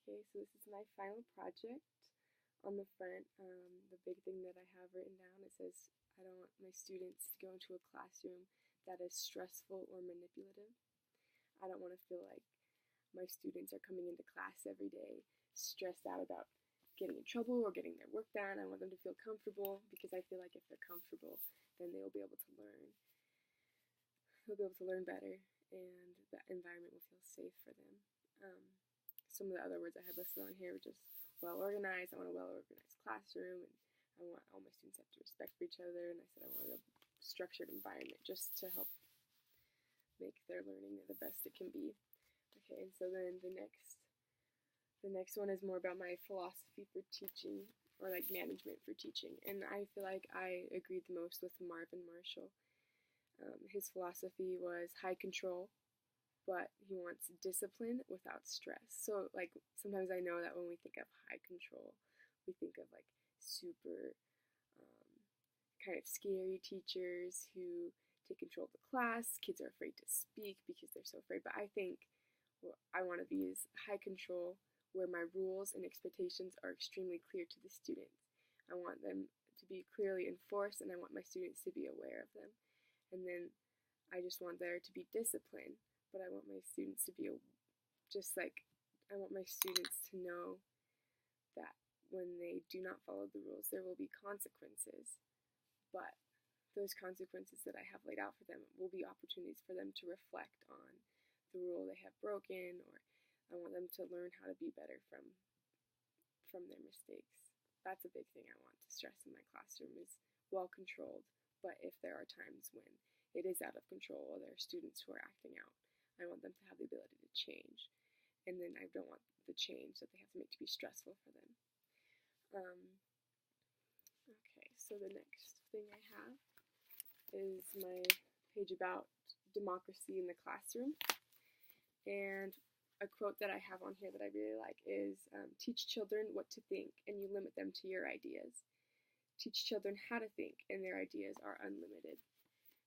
Okay, so this is my final project. On the front, the big thing that I have written down, it says, I don't want my students to go into a classroom that is stressful or manipulative. I don't want to feel like my students are coming into class every day stressed out about getting in trouble or getting their work done. I want them to feel comfortable because I feel like if they're comfortable, then they will be able to learn. They'll be able to learn better, and the environment will feel safe for them. Um, some of the other words I had listed on here were just well organized. I want a well organized classroom, and I want all my students to have to respect for each other. And I said I wanted a structured environment just to help make their learning the best it can be. Okay, and so then the next one is more about my philosophy for teaching, or like management for teaching. And I feel like I agreed the most with Marvin Marshall. His philosophy was high control, but he wants discipline without stress. So like sometimes I know that when we think of high control, we think of like super kind of scary teachers who take control of the class. Kids are afraid to speak because they're so afraid. But I think what I want to be is high control where my rules and expectations are extremely clear to the students. I want them to be clearly enforced, and I want my students to be aware of them. And then I just want there to be discipline, but I want my students to be just like I want my students to know that when they do not follow the rules, there will be consequences. But those consequences that I have laid out for them will be opportunities for them to reflect on the rule they have broken, or I want them to learn how to be better from their mistakes. That's a big thing I want to stress in my classroom is well controlled, but if there are times when it is out of control or there are students who are acting out, I want them to have the ability to change. And then I don't want the change that they have to make to be stressful for them. Okay, so the next thing I have is my page about democracy in the classroom. And a quote that I have on here that I really like is, teach children what to think and you limit them to your ideas. Teach children how to think and their ideas are unlimited,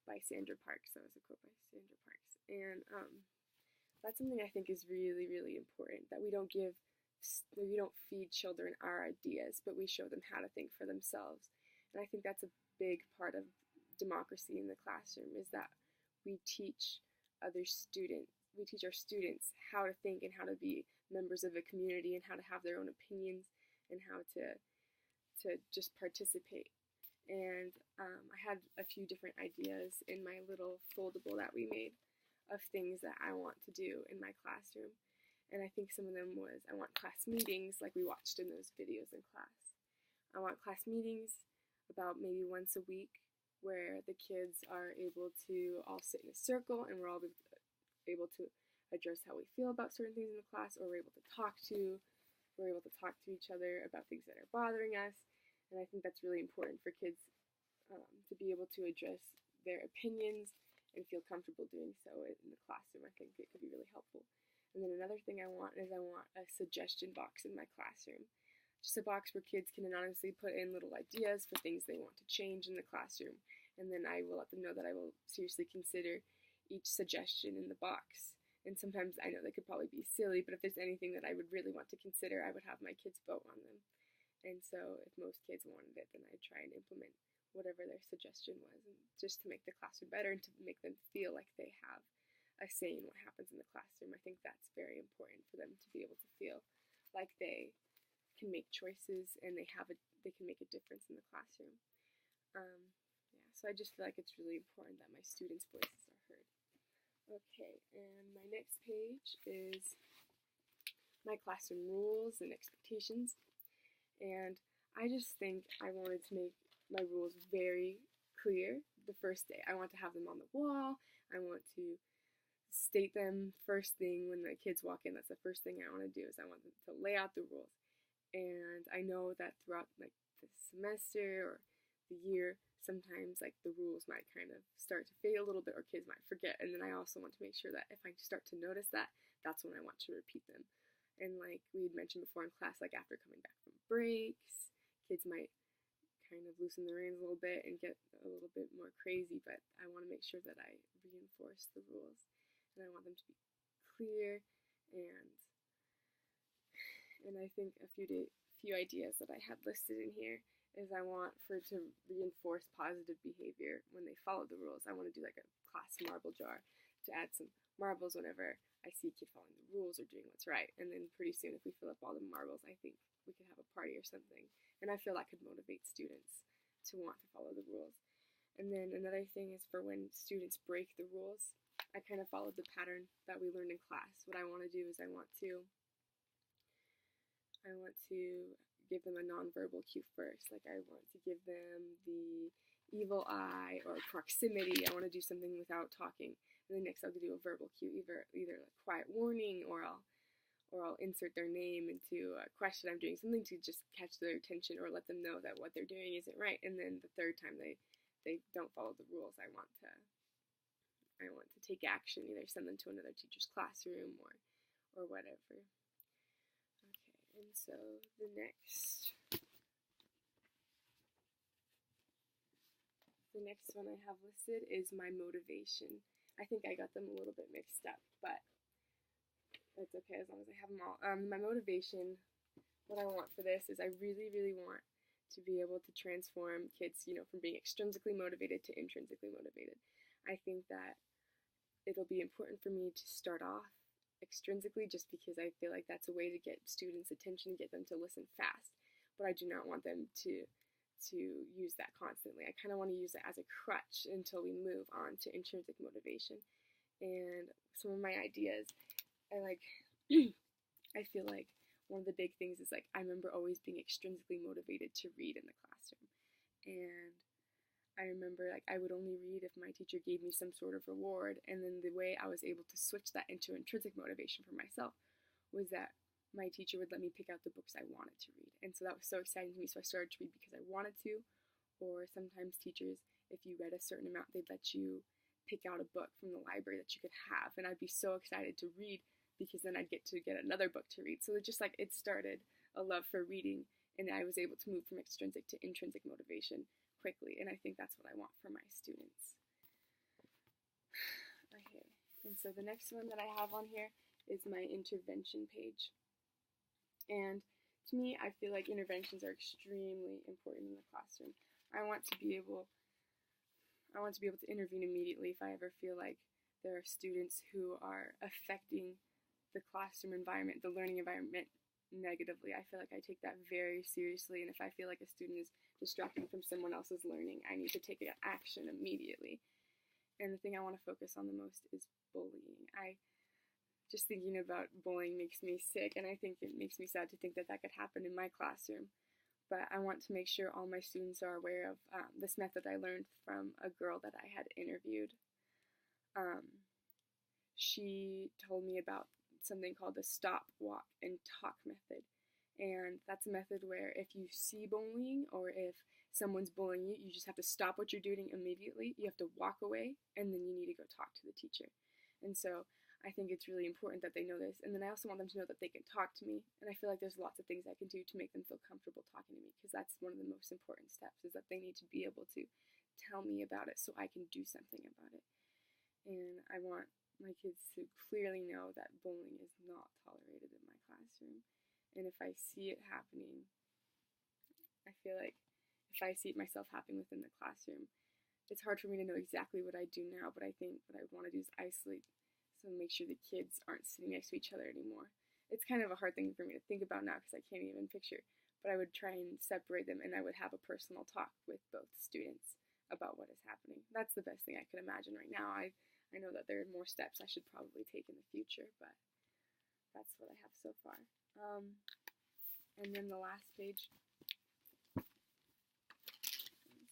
by Sandra Parks. That was a quote by Sandra Parks. And that's something I think is really, really important, that we don't feed children our ideas, but we show them how to think for themselves. And I think that's a big part of democracy in the classroom, is that we teach our students how to think and how to be members of a community and how to have their own opinions and how to just participate. And I had a few different ideas in my little foldable that we made of things that I want to do in my classroom. And I think some of them was, I want class meetings like we watched in those videos in class. I want class meetings about maybe once a week where the kids are able to all sit in a circle and we're all able to address how we feel about certain things in the class, or we're able to talk to each other about things that are bothering us. And I think that's really important for kids to be able to address their opinions and feel comfortable doing so in the classroom. I think it could be really helpful. And then another thing I want is I want a suggestion box in my classroom. Just a box where kids can anonymously put in little ideas for things they want to change in the classroom. And then I will let them know that I will seriously consider each suggestion in the box. And sometimes I know they could probably be silly, but if there's anything that I would really want to consider, I would have my kids vote on them. And so if most kids wanted it, then I'd try and implement whatever their suggestion was, and just to make the classroom better and to make them feel like they have a say in what happens in the classroom. I think that's very important for them to be able to feel like they can make choices and they can make a difference in the classroom. So I just feel like it's really important that my students' voices are heard. Okay, and my next page is my classroom rules and expectations. And I just think I wanted to make my rules very clear the first day. I want to have them on the wall. I want to state them first thing when the kids walk in. That's the first thing I want to do, is I want them to lay out the rules. And I know that throughout like the semester or the year, sometimes like the rules might kind of start to fade a little bit or kids might forget. And then I also want to make sure that if I start to notice that, that's when I want to repeat them. And like we had mentioned before in class, like after coming back from breaks, kids might kind of loosen the reins a little bit and get a little bit more crazy, but I want to make sure that I reinforce the rules, and I want them to be clear and And I think a few ideas that I had listed in here is I want for it to reinforce positive behavior when they follow the rules. I want to do like a class marble jar to add some marbles whenever I see a kid following the rules or doing what's right. And then pretty soon, if we fill up all the marbles, I think we could have a party or something. And I feel that could motivate students to want to follow the rules. And then another thing is for when students break the rules, I kind of followed the pattern that we learned in class. What I want to do is I want to give them a nonverbal cue first. Like I want to give them the evil eye or proximity. I want to do something without talking. And then next I'll do a verbal cue, either like quiet warning or I'll insert their name into a question I'm doing, something to just catch their attention or let them know that what they're doing isn't right. And then the third time they don't follow the rules, I want to take action, either send them to another teacher's classroom or whatever. And so the next one I have listed is my motivation. I think I got them a little bit mixed up, but that's okay as long as I have them all. My motivation, what I want for this is I really, really want to be able to transform kids, from being extrinsically motivated to intrinsically motivated. I think that it'll be important for me to start off extrinsically just because I feel like that's a way to get students' attention, get them to listen fast. But I do not want them to use that constantly. I kind of want to use it as a crutch until we move on to intrinsic motivation. And some of my ideas, I feel like one of the big things is like I remember always being extrinsically motivated to read in the classroom. And I remember like I would only read if my teacher gave me some sort of reward, and then the way I was able to switch that into intrinsic motivation for myself was that my teacher would let me pick out the books I wanted to read. And so that was so exciting to me, so I started to read because I wanted to. Or sometimes teachers, if you read a certain amount, they'd let you pick out a book from the library that you could have, and I'd be so excited to read because then I'd get to get another book to read. So it just like it started a love for reading, and I was able to move from extrinsic to intrinsic motivation quickly, and I think that's what I want for my students. Okay, and so the next one that I have on here is my intervention page. And to me, I feel like interventions are extremely important in the classroom. I want to be able to intervene immediately if I ever feel like there are students who are affecting the classroom environment, the learning environment negatively. I feel like I take that very seriously, and if I feel like a student is distracting from someone else's learning, I need to take action immediately. And the thing I want to focus on the most is bullying. Just thinking about bullying makes me sick, and I think it makes me sad to think that could happen in my classroom. But I want to make sure all my students are aware of this method I learned from a girl that I had interviewed. She told me about something called the stop, walk, and talk method. And that's a method where if you see bullying or if someone's bullying you, you just have to stop what you're doing immediately. You have to walk away, and then you need to go talk to the teacher. And so I think it's really important that they know this. And then I also want them to know that they can talk to me. And I feel like there's lots of things I can do to make them feel comfortable talking to me, because that's one of the most important steps, is that they need to be able to tell me about it so I can do something about it. And I want my kids to clearly know that bullying is not tolerated in my classroom. And if I see it happening, I feel like if I see it myself happening within the classroom, it's hard for me to know exactly what I do now, but I think what I would want to do is isolate, so make sure the kids aren't sitting next to each other anymore. It's kind of a hard thing for me to think about now because I can't even picture, but I would try and separate them, and I would have a personal talk with both students about what is happening. That's the best thing I could imagine right now. I know that there are more steps I should probably take in the future, but that's what I have so far. And then the last page.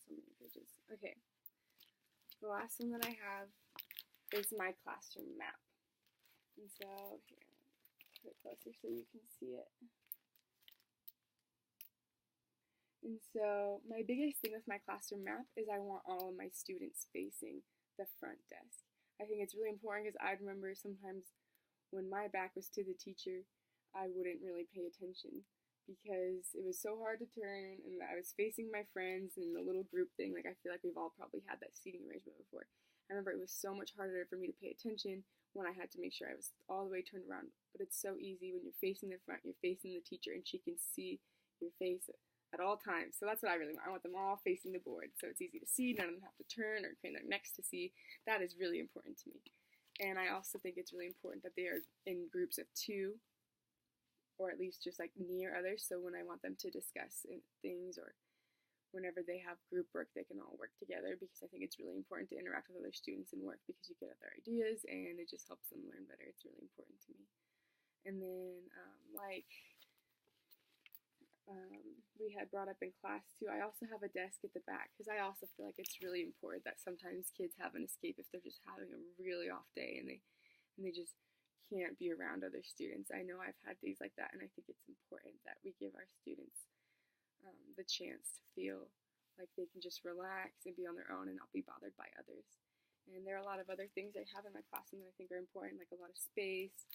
So many pages. Okay. The last one that I have is my classroom map. And so, here, put it closer so you can see it. And so, my biggest thing with my classroom map is I want all of my students facing the front desk. I think it's really important because I remember sometimes when my back was to the teacher, I wouldn't really pay attention because it was so hard to turn, and I was facing my friends in the little group thing. Like, I feel like we've all probably had that seating arrangement before. I remember it was so much harder for me to pay attention when I had to make sure I was all the way turned around. But it's so easy when you're facing the front, you're facing the teacher, and she can see your face at all times. So that's what I really want. I want them all facing the board, so it's easy to see. None of them have to turn or crane their necks to see. That is really important to me. And I also think it's really important that they are in groups of 2, or at least just like near others. So when I want them to discuss things, or whenever they have group work, they can all work together, because I think it's really important to interact with other students and work, because you get other ideas and it just helps them learn better. It's really important to me. And then we had brought up in class too, I also have a desk at the back, because I also feel like it's really important that sometimes kids have an escape if they're just having a really off day and they just can't be around other students. I know I've had days like that, and I think it's important that we give our students the chance to feel like they can just relax and be on their own and not be bothered by others. And there are a lot of other things I have in my classroom that I think are important, like a lot of space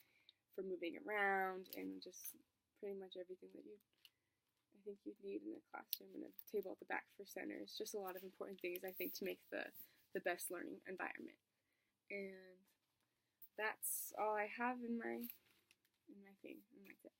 for moving around, and just pretty much everything that I think you'd need in a classroom, and a table at the back for centers. Just a lot of important things, I think, to make the best learning environment. And that's all I have in my thing, and that's it.